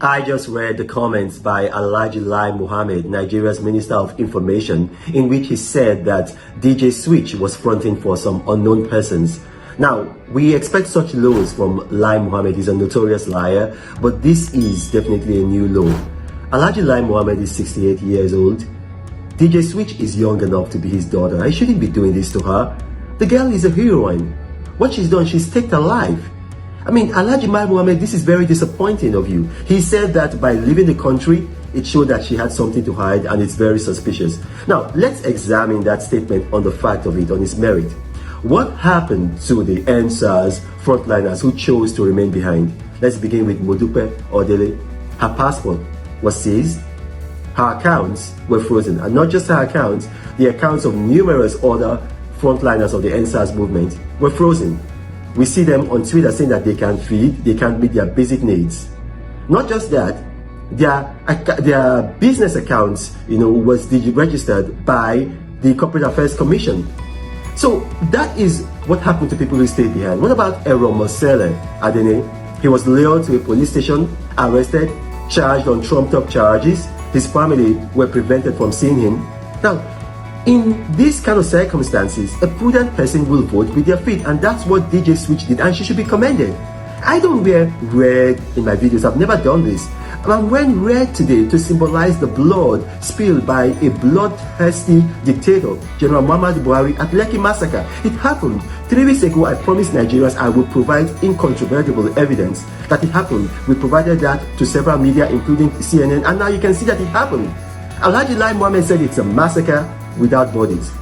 I just read the comments by Alhaji Lai Mohammed, Nigeria's Minister of Information, in which he said that DJ Switch was fronting for some unknown persons. Now, we expect such lows from Lai Mohammed. He's a notorious liar, but this is definitely a new low. Alhaji Lai Mohammed is 68 years old. DJ Switch is young enough to be his daughter. I shouldn't be doing this to her. The girl is a heroine. What she's done, she's staked her life. I mean, Alhaji Lai Mohammed, this is very disappointing of you. He said that by leaving the country, it showed that she had something to hide, and it's very suspicious. Now, let's examine that statement on the fact of it, on its merit. What happened to the ENDSARS frontliners who chose to remain behind? Let's begin with Modupe Odele. Her passport was seized. Her accounts were frozen, and not just her accounts, the accounts of numerous other frontliners of the ENDSARS movement were frozen. We see them on Twitter saying that they can't feed, they can't meet their basic needs. Not just that, their business accounts, was registered by the Corporate Affairs Commission. So that is what happened to people who stayed behind. What about Eromosele Adene? He was lured to a police station, arrested, charged on trumped-up charges. His family were prevented from seeing him. Now, in these kind of circumstances, a prudent person will vote with their feet, and that's what DJ Switch did, and she should be commended. I don't wear red in my videos. I've never done this. I'm wearing red today to symbolize the blood spilled by a bloodthirsty dictator, General Muhammad Buhari, at LEKKI massacre. It happened 3 weeks ago. I promised Nigerians I would provide incontrovertible evidence that it happened. We provided that to several media, including CNN, and now you can see that it happened. Alhaji Lai Mohammed said it's a massacre without bodies.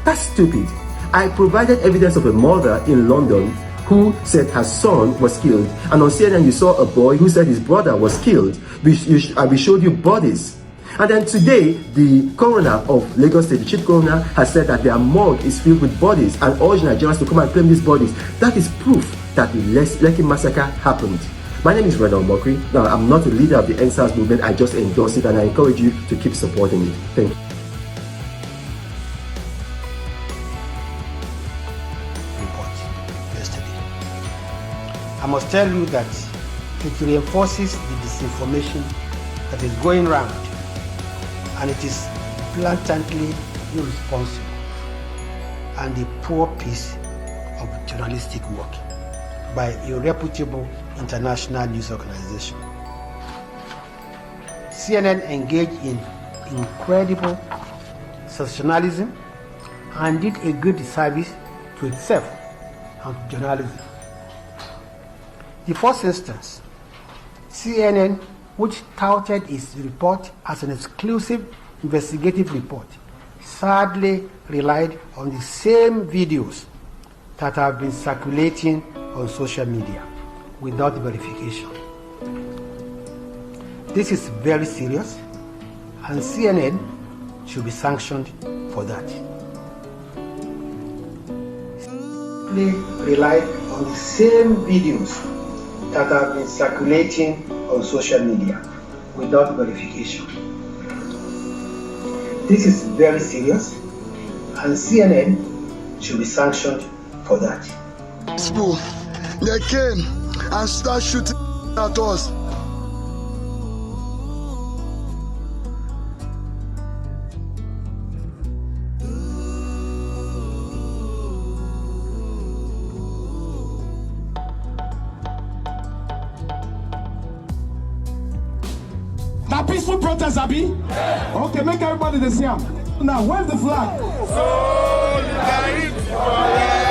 That's stupid. I provided evidence of a mother in London who said her son was killed, and on CNN you saw a boy who said his brother was killed. We showed you bodies. And then today, the coroner of Lagos State, the chief coroner, has said that their morgue is filled with bodies and urged Nigerians to come and claim these bodies. That is proof that the LEKKI massacre happened. My name is Reno Omokiri. Now, I'm not a leader of the ENDSARS movement. I just endorse it, and I encourage you to keep supporting it. Thank you. I must tell you that it reinforces the disinformation that is going around, and it is blatantly irresponsible and a poor piece of journalistic work by a reputable international news organization. CNN engaged in incredible sensationalism and did a great disservice to itself and to journalism. The first instance, CNN, which touted its report as an exclusive investigative report, sadly relied on the same videos that have been circulating on social media without verification. This is very serious, and CNN should be sanctioned for that. They relied on the same videos that have been circulating on social media without verification. This is very serious, and CNN should be sanctioned for that. They came and started shooting at us. Now peaceful protest, Abi? Yeah. Okay, make everybody the same. Now, where's the flag? Solidarity forever.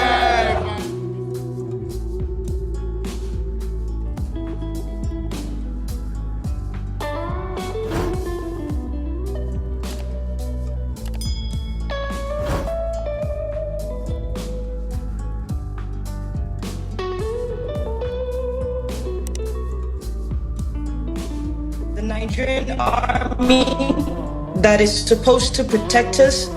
The Nigerian army that is supposed to protect us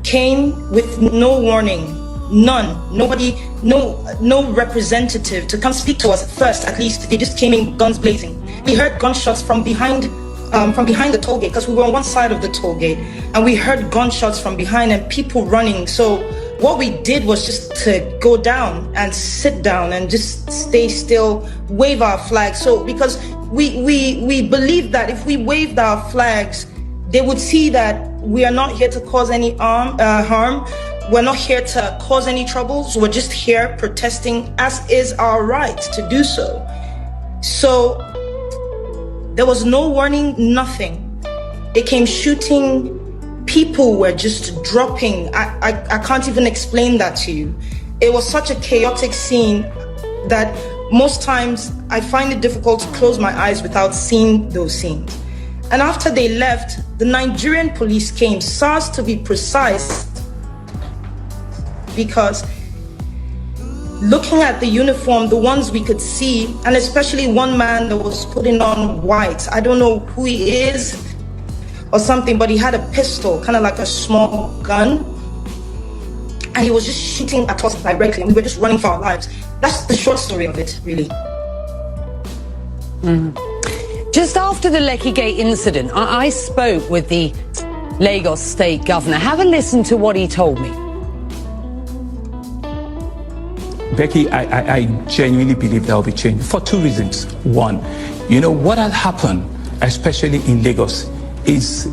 came with no warning, none, nobody, no representative to come speak to us first. At least they just came in guns blazing. We heard gunshots from behind the toll gate, because we were on one side of the toll gate, and we heard gunshots from behind and people running. So what we did was just to go down and sit down and just stay still, wave our flag. So because we believe that if we waved our flags, they would see that we are not here to cause any harm. We're not here to cause any troubles. We're just here protesting, as is our right to do so. So there was no warning, nothing. They came shooting. People were just dropping. I can't even explain that to you. It was such a chaotic scene that most times I find it difficult to close my eyes without seeing those scenes. And after they left, the Nigerian police came, SARS to be precise, because looking at the uniform, the ones we could see, and especially one man that was putting on white, I don't know who he is or something, but he had a pistol, kind of like a small gun, and he was just shooting at us directly, and we were just running for our lives. That's the short story of it, really. Just after the Lekki Gate incident, I spoke with the Lagos State Governor. Have a listen to what he told me. Becky, I genuinely believe there will be change for two reasons. One, you know, what had happened, especially in Lagos, is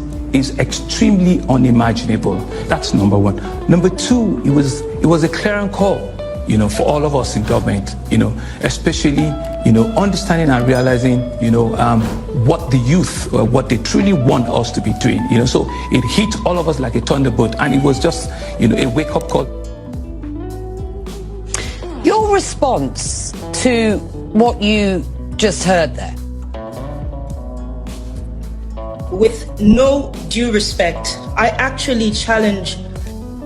extremely unimaginable. That's number one. Number two, it was a clarion call, you know, for all of us in government, you know, especially, you know, understanding and realizing, you know, what the youth, what they truly want us to be doing, you know. So it hit all of us like a thunderbolt, and it was just, you know, a wake-up call. Your response to what you just heard there? With no due respect, I actually challenge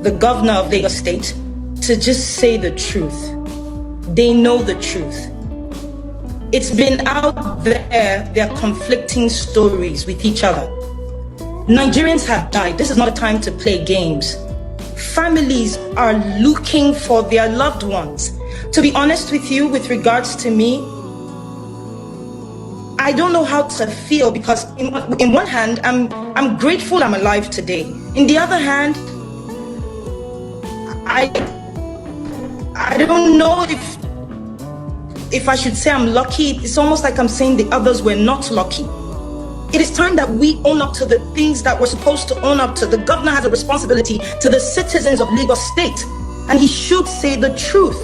the governor of Lagos State to just say the truth. They know the truth. It's been out there, there are conflicting stories with each other. Nigerians have died. This is not a time to play games. Families are looking for their loved ones. To be honest with you, with regards to me, I don't know how to feel, because in one hand, I'm grateful I'm alive today. In the other hand, I don't know if I should say I'm lucky. It's almost like I'm saying the others were not lucky. It is time that we own up to the things that we're supposed to own up to. The governor has a responsibility to the citizens of Lagos State, and he should say the truth.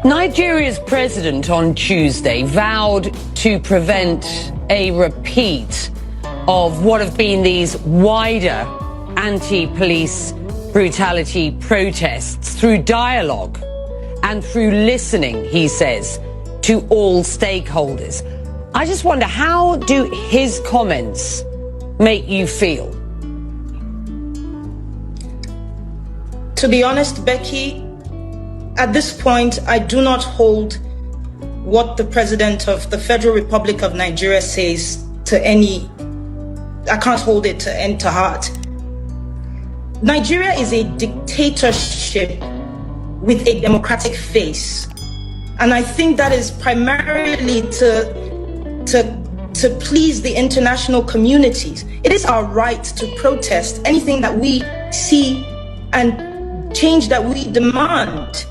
Nigeria's president on Tuesday vowed to prevent a repeat of what have been these wider anti-police brutality protests through dialogue and through listening, he says, to all stakeholders. I just wonder, how do his comments make you feel? To be honest, Becky, at this point, I do not hold what the President of the Federal Republic of Nigeria says to any, I can't hold it to heart. Nigeria is a dictatorship with a democratic face. And I think that is primarily to please the international communities. It is our right to protest anything that we see and change that we demand.